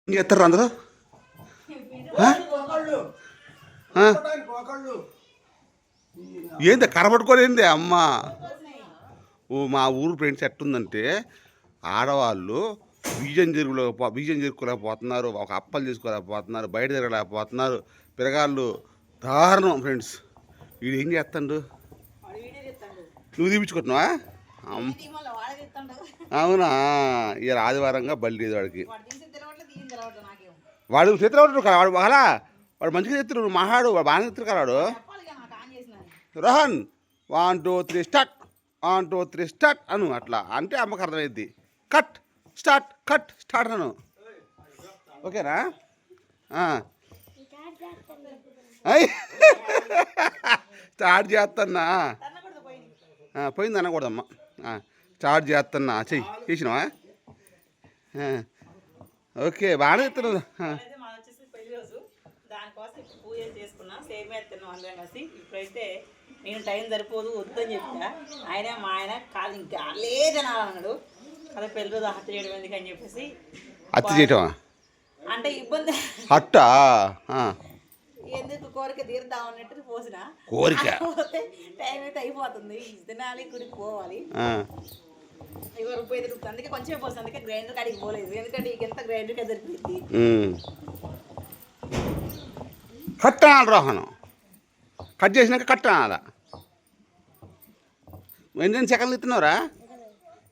ఏం చేస్తారు అందరూ? ఏంది కనబడుకోలేంది అమ్మ? ఓ మా ఊరు ఫ్రెండ్స్ ఎట్టుందంటే ఆడవాళ్ళు బియ్యం జరుపుకోలేకపోతున్నారు, ఒక అప్పలు చేసుకోలేకపోతున్నారు, బయట తిరగలేకపోతున్నారు, పిరగాళ్ళు దారుణం ఫ్రెండ్స్. వీడు ఏం చేస్తాడు? నువ్వు తీపించుకుంటున్నావా? అవునా? ఇలా ఆదివారంగా బల్లి వాడికి వాడు చేతులు వాడు అలా వాడు మంచిగా చెప్తారు, నువ్వు మహాడు వాడు బాగానే చెప్తారు కదా వాడు. రోహన్ 1 2 3 స్టార్ట్, 1 2 3 స్టార్ట్ అను. అట్లా అంటే అమ్మకు అర్థమైద్ది. కట్ స్టార్ట్ అను. ఓకేనా? స్టార్ట్ చేస్తున్నా. పోయింది అనకూడదమ్మా. స్టార్ట్ చేస్తున్నా. చేసినావా? ఓకే బాగానే చెప్తున్నావు. ఇప్పుడైతే నేను టైం సరిపోదు వద్దని చెప్తా. మా ఆయన కాదు ఇంకా లేదన్నాడు అదే పెళ్లి రోజు హత్య చేయడం ఎందుకు అని చెప్పేసి. హత్య చేయటమా అంటే ఇబ్బంది హట్టా? ఎందుకు కోరిక తీరుద్దాం అన్నట్టు పోసిన కోరిక టైం అయితే అయిపోతుంది, తినాలి, గుడికి పోవాలి. ఇవ్వ రూపాయి దొరుకుతుంది, అందుకే కొంచెం పోతుంది. అందుకే గ్రైండర్ కాడికి పోలేదు, ఎందుకంటే ఎంత గ్రైండర్కి దొరికింది. కట్ అనాలి రోహను. కట్ చేసినాక కట్ అనాలా? ఎన్ని సెకండ్లు ఇస్తున్నావురా?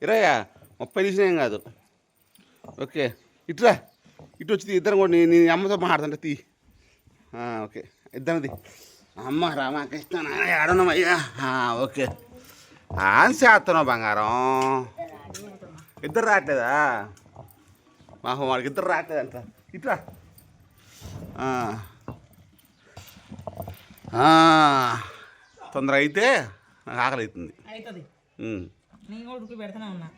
20 30 తీసినా ఏం కాదు. ఓకే ఇట్లా ఇటు వచ్చి ఇద్దరు కూడా నీ అమ్మతో మాట్లాడుతుంటే తీ. ఓకే ఇద్దరిది. అమ్మ రామకృష్ణ ఆడనమ్మయ్యా. ఓకే చేస్తున్నావు బంగారం. ఇద్దరు రావట్లేదా? వాడికి ఇద్దరు రావట్లేదంట. ఇట్లా తొందరగా అయితే నాకు ఆకలి అవుతుంది. నేను కూడా ఉడికి పెడుతూనే ఉన్నా.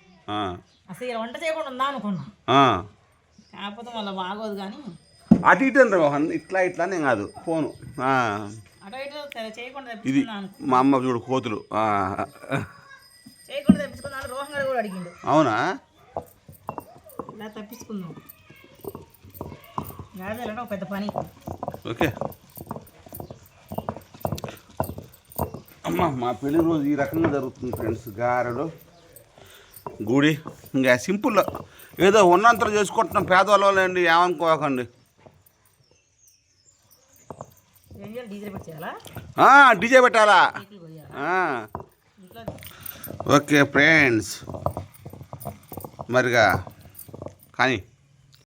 అసలు ఇలా వంట చేయకుండా ఉందా అనుకున్నా, కాకపోతే మళ్ళీ బాగోదు. కానీ అటు ఇటు అంటారు మోహన్, ఇట్లా నేను కాదు ఫోను. అటు ఇటు చేయకుండా ఇది మా అమ్మ చూడు కోతులు చేయకుండా తెప్పించుకున్నాను. రోహన్ గారు కూడా అడిగిండు. అవునా? ఇలా తప్పించుకుందాం గాడి వెళ్ళడం పెద్ద పని. ఓకే అమ్మ మా పెళ్లి రోజు ఈ రకంగా జరుగుతుంది ఫ్రెండ్స్. గారెలు గుడి ఇంకా సింపుల్ ఏదో ఉన్నంతరం చేసుకుంటున్నాం. పేదవాళ్ళు అండి, ఏమనుకోకండి. డీజే పెట్టాలా? ఓకే ఫ్రెండ్స్ మరిగా కానీ